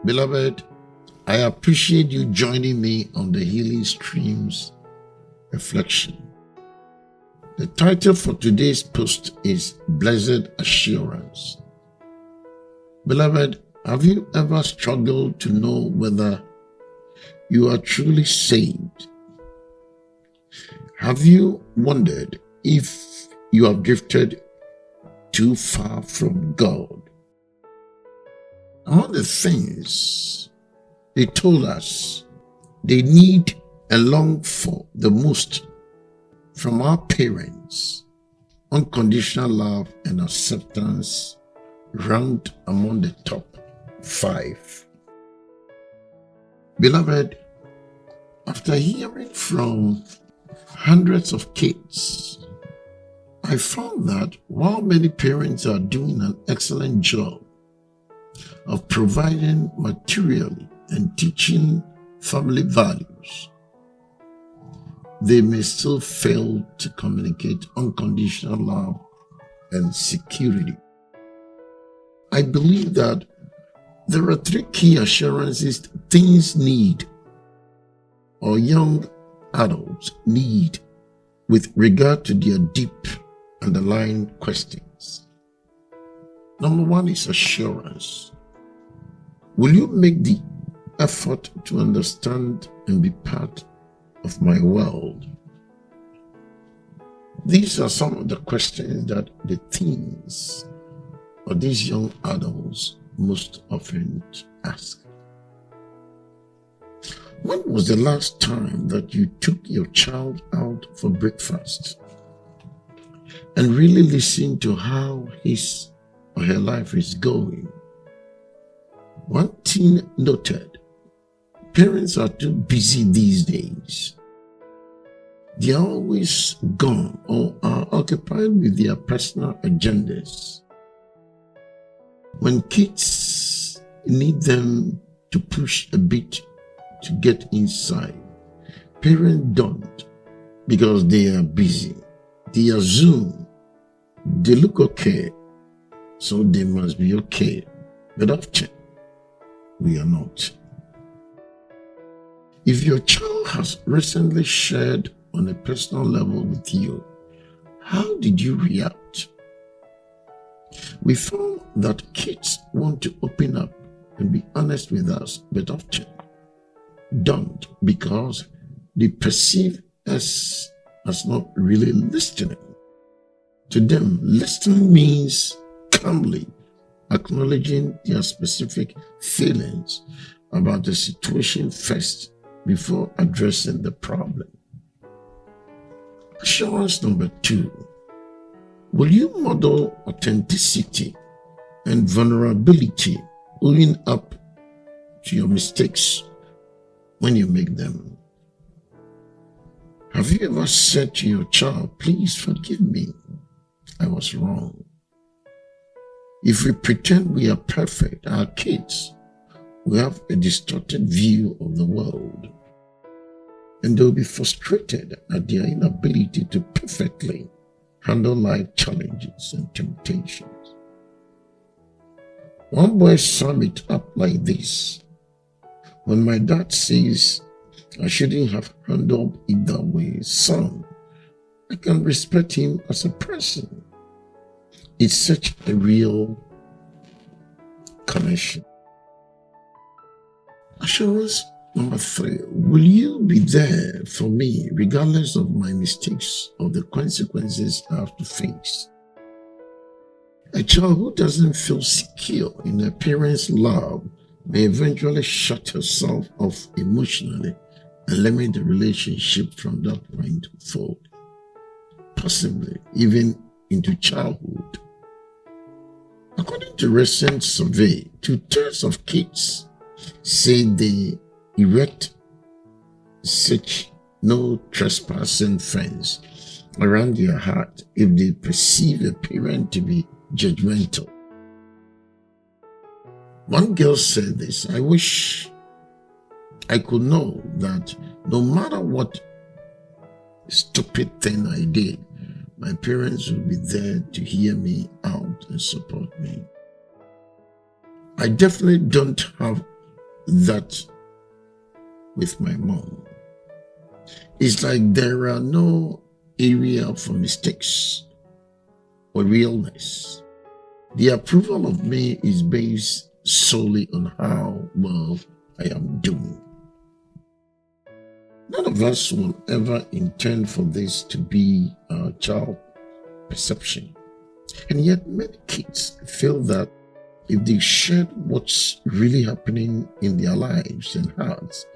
Beloved, I appreciate you joining me on the Healing Streams reflection. The title for today's post is Blessed Assurance. Beloved, have you ever struggled to know whether you are truly saved? Have you wondered if you have drifted too far from God? All the things they told us they need and long for the most from our parents, unconditional love and acceptance, ranked among the top 5. Beloved, after hearing from hundreds of kids, I found that while many parents are doing an excellent job of providing materially and teaching family values, they may still fail to communicate unconditional love and security. I believe that there are 3 key assurances teens need or young adults need with regard to their deep underlying questions. Number 1 is assurance. Will you make the effort to understand and be part of my world? These are some of the questions that the teens or these young adults most often ask. When was the last time that you took your child out for breakfast and really listened to how his or her life is going? One teen noted, parents are too busy these days. They are always gone or are occupied with their personal agendas. When kids need them to push a bit to get inside, parents don't because they are busy. They assume they look okay, so they must be okay. But often, we are not. If your child has recently shared on a personal level with you, how did you react? We found that kids want to open up and be honest with us, but often don't because they perceive us as not really listening. To them, listening means calmly acknowledging their specific feelings about the situation first before addressing the problem. Assurance number 2. Will you model authenticity and vulnerability, owning up to your mistakes when you make them? Have you ever said to your child, please forgive me, I was wrong? If we pretend we are perfect, our kids will have a distorted view of the world, and they'll be frustrated at their inability to perfectly handle life challenges and temptations. One boy summed it up like this: when my dad says I shouldn't have handled it that way, son, I can respect him as a person. It's such a real connection. Assurance number 3. Will you be there for me regardless of my mistakes or the consequences I have to face? A child who doesn't feel secure in a parent's love may eventually shut herself off emotionally and limit the relationship from that point forward, possibly even into childhood. According to a recent survey, 2/3 of kids say they erect such no trespassing fence around their heart if they perceive a parent to be judgmental. One girl said this: I wish I could know that no matter what stupid thing I did, my parents will be there to hear me out and support me. I definitely don't have that with my mom. It's like there are no area for mistakes or realness. The approval of me is based solely on how well I am doing. None of us will ever intend for this to be our child perception. And yet many kids feel that if they shared what's really happening in their lives and hearts,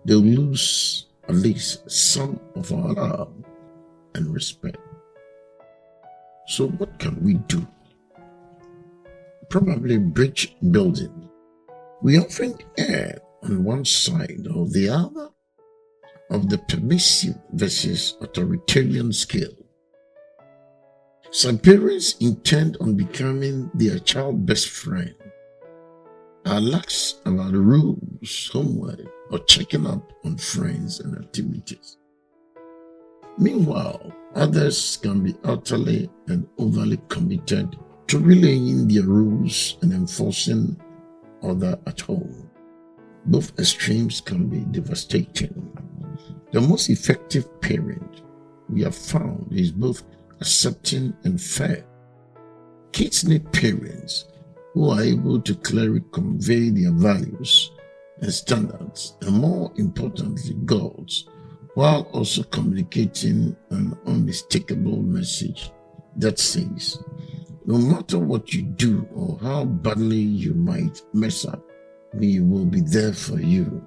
they'll lose at least some of our love and respect. So what can we do? Probably bridge building. We often err on one side or the other of the permissive versus authoritarian scale. Some parents intend on becoming their child's best friend, are lax about the rules, homework, or checking up on friends and activities. Meanwhile, others can be utterly and overly committed to relaying their rules and enforcing others at home. Both extremes can be devastating. The most effective parent we have found is both accepting and fair. Kids need parents who are able to clearly convey their values and standards, and more importantly, God's, while also communicating an unmistakable message that says, no matter what you do or how badly you might mess up, we will be there for you.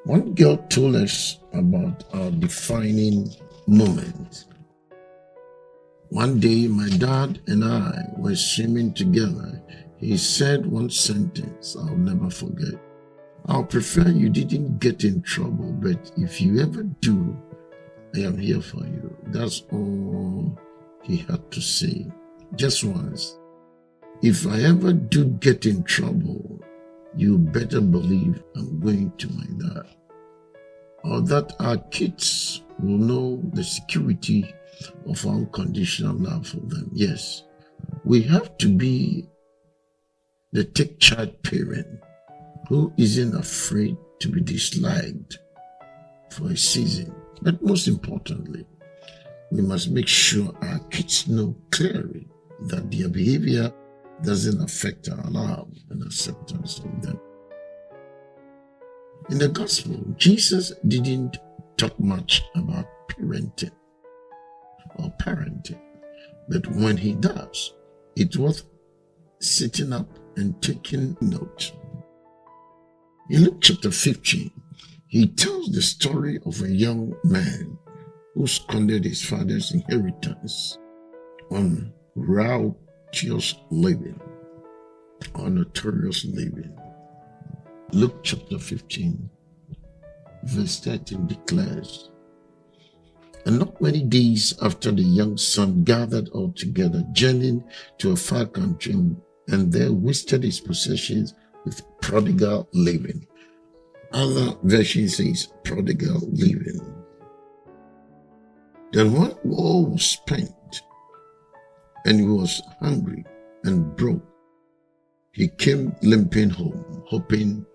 One girl told us about our defining moment. One day, my dad and I were swimming together. He said one sentence I'll never forget. I'll prefer you didn't get in trouble, but if you ever do, I am here for you. That's all he had to say, just once. If I ever do get in trouble, you better believe I'm going to my dad. Or that our kids will know the security of unconditional love for them. Yes, we have to be the take charge parent who isn't afraid to be disliked for a season. But most importantly, we must make sure our kids know clearly that their behavior doesn't affect our love and acceptance of them. In the gospel, Jesus didn't talk much about parenting, but when he does, it's worth sitting up and taking note. In Luke chapter 15, he tells the story of a young man who squandered his father's inheritance on riotous living or notorious living. Luke chapter 15, verse 13 declares, and not many days after the young son gathered all together, journeyed to a far country, and there wasted his possessions with prodigal living. Other version says prodigal living. Then when all was spent, and he was hungry and broke, he came limping home, hoping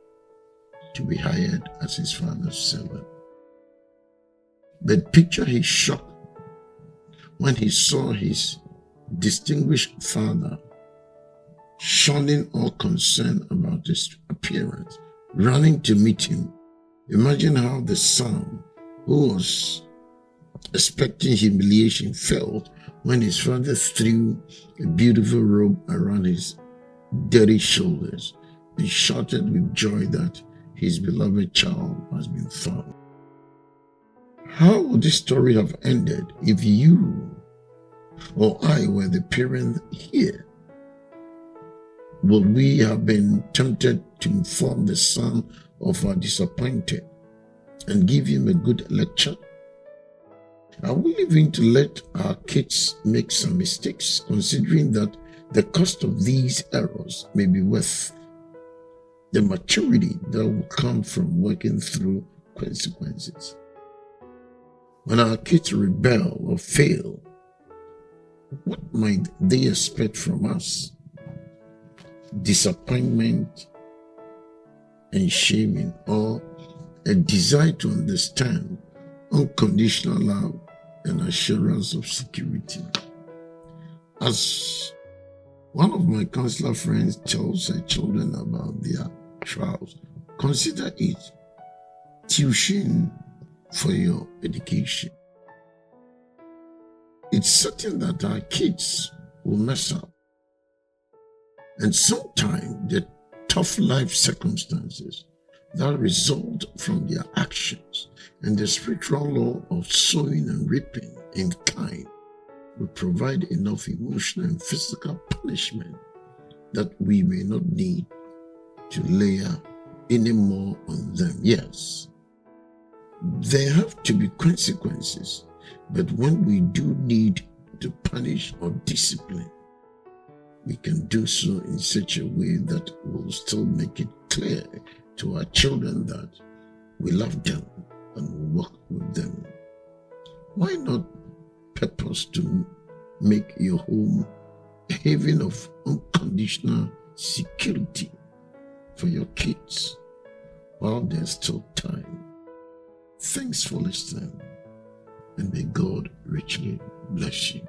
to be hired as his father's servant. But picture his shock when he saw his distinguished father shunning all concern about his appearance, running to meet him. Imagine how the son, who was expecting humiliation, felt when his father threw a beautiful robe around his dirty shoulders and shouted with joy that his beloved child has been found. How would this story have ended if you or I were the parent here? Would we have been tempted to inform the son of our disappointment and give him a good lecture? Are we willing to let our kids make some mistakes, considering that the cost of these errors may be worth the maturity that will come from working through consequences? When our kids rebel or fail, what might they expect from us? Disappointment and shaming, or a desire to understand unconditional love and assurance of security. As one of my counselor friends tells her children about their trials, consider it tuition for your education. It's certain that our kids will mess up, and sometimes the tough life circumstances that result from their actions and the spiritual law of sowing and reaping in kind will provide enough emotional and physical punishment that we may not need to layer any more on them. Yes, there have to be consequences, but when we do need to punish or discipline, we can do so in such a way that will still make it clear to our children that we love them and will work with them. Why not purpose to make your home a haven of unconditional security for your kids while there's still time? Thanks for listening, and may God richly bless you.